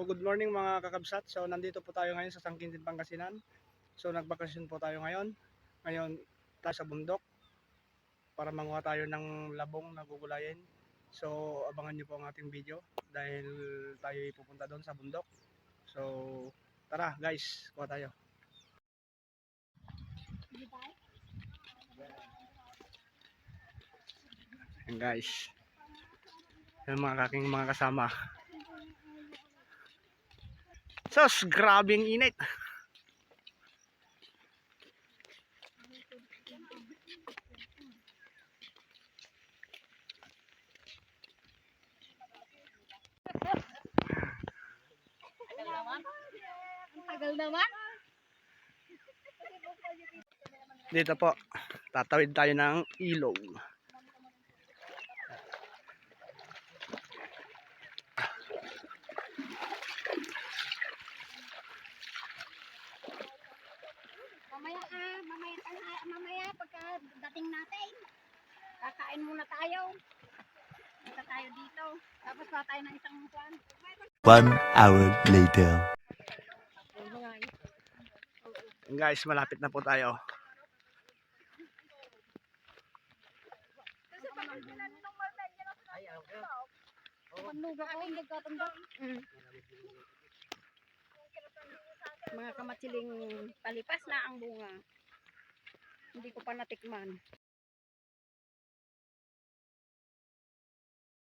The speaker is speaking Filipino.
good morning mga kakabsat. So, nandito po tayo ngayon sa Sangkintin, Pangasinan. So, nagbakasyon po tayo ngayon. Ngayon, tayo sa bundok para manguha tayo ng labong na gugulayin. So, abangan nyo po ang ating video dahil tayo pupunta doon sa bundok. So, tara guys, kuha tayo. Ayan guys. Yan mga kaking mga kasama. Sos, grabing init. Tagal naman. Dito po, tatawid tayo ng ilog. Mamaya pagka dating natin, kakain muna tayo. Punta tayo dito. Tapos pa tayo ng isang buwan. 1 hour later. Guys, malapit na po tayo. Mga kamatsiling palipas na ang bunga. Hindi ko pa natikman.